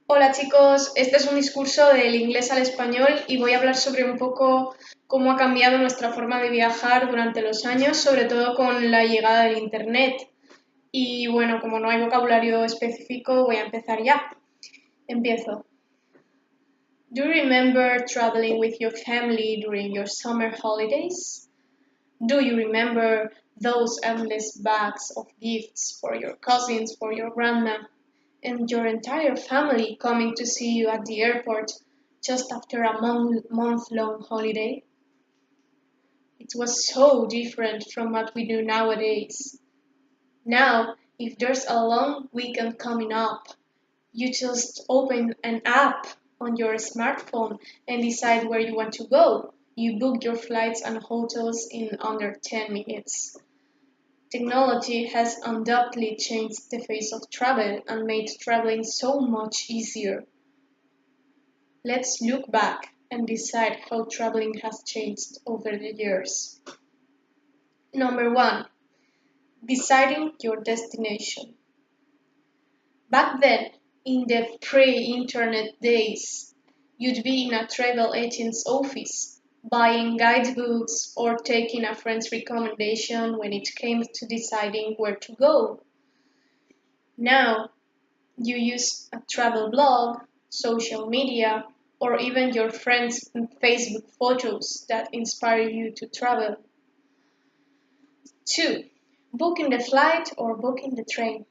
Hola chicos, este es un discurso del inglés al español y voy a hablar sobre un poco cómo ha cambiado nuestra forma de viajar durante los años, sobre todo con la llegada del internet. Y bueno, como no hay vocabulario específico, voy a empezar ya. Empiezo. Do you remember traveling with your family during your summer holidays? Do you remember those endless bags of gifts for your cousins, for your grandma, and your entire family coming to see you at the airport just after a month-long holiday? It was so different from what we do nowadays. Now, if there's a long weekend coming up, you just open an app on your smartphone and decide where you want to go. You book your flights and hotels in under 10 minutes. Technology has undoubtedly changed the face of travel and made traveling so much easier. Let's look back and decide how traveling has changed over the years. Number 1. Deciding your destination. Back then, in the pre-internet days, you'd be in a travel agent's office, buying guidebooks or taking a friend's recommendation when it came to deciding where to go. Now, you use a travel blog, social media, or even your friends' Facebook photos that inspire you to travel. 2. Booking the flight or booking the train.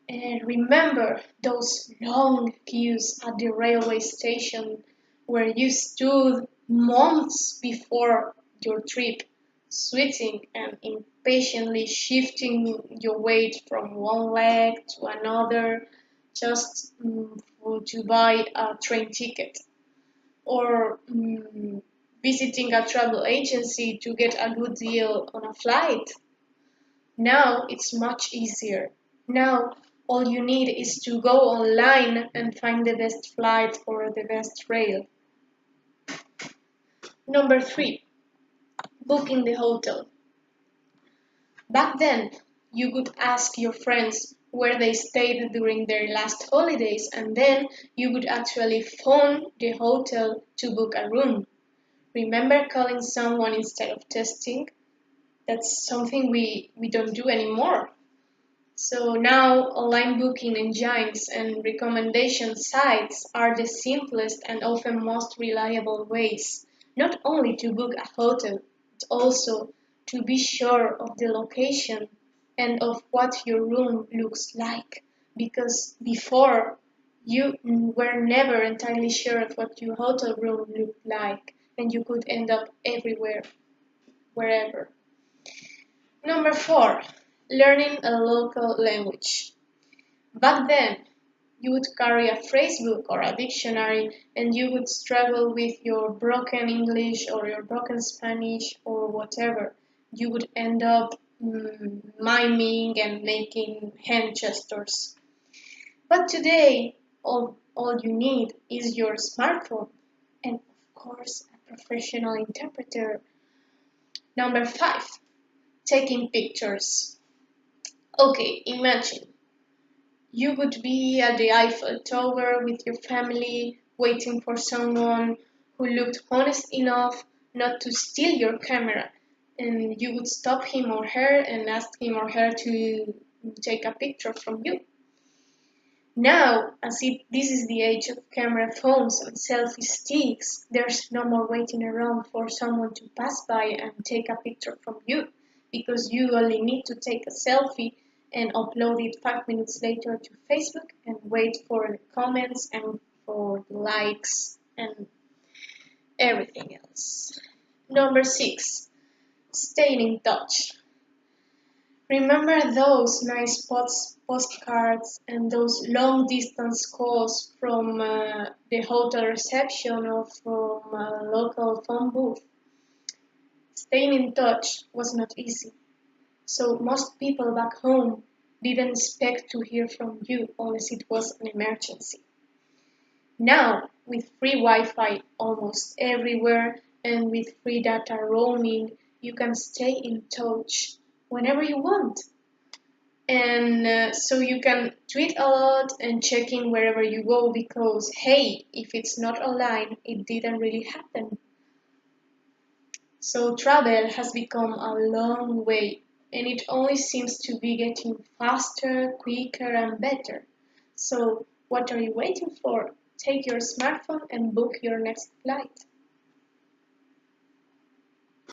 And remember those long queues at the railway station where you stood months before your trip, sweating and impatiently shifting your weight from one leg to another just to buy a train ticket, or visiting a travel agency to get a good deal on a flight. Now it's much easier. Now all you need is to go online and find the best flight or the best rail. Number 3. Booking the hotel. Back then, you could ask your friends where they stayed during their last holidays, and then you would actually phone the hotel to book a room. Remember calling someone instead of texting? That's something we don't do anymore. So now online booking engines and recommendation sites are the simplest and often most reliable ways, not only to book a hotel, but also to be sure of the location and of what your room looks like. Because before, you were never entirely sure of what your hotel room looked like, and you could end up everywhere, wherever. Number 4. Learning a local language. Back then, you would carry a phrasebook or a dictionary and you would struggle with your broken English or your broken Spanish or whatever. You would end up miming and making hand gestures. But today, all you need is your smartphone and, of course, a professional interpreter. Number 5. Taking pictures. Okay, imagine you would be at the Eiffel Tower with your family, waiting for someone who looked honest enough not to steal your camera, and you would stop him or her and ask him or her to take a picture from you. Now, as if this is the age of camera phones and selfie sticks, there's no more waiting around for someone to pass by and take a picture from you, because you only need to take a selfie and upload it 5 minutes later to Facebook and wait for the comments and for the likes and everything else. Number 6, staying in touch. Remember those nice postcards and those long distance calls from the hotel reception or from a local phone booth? Staying in touch was not easy, so most people back home didn't expect to hear from you unless it was an emergency. Now, with free Wi-Fi almost everywhere and with free data roaming, you can stay in touch whenever you want. And so you can tweet a lot and check in wherever you go because, hey, if it's not online, it didn't really happen. So travel has become a long way and it only seems to be getting faster, quicker, and better. So, what are you waiting for? Take your smartphone and book your next flight.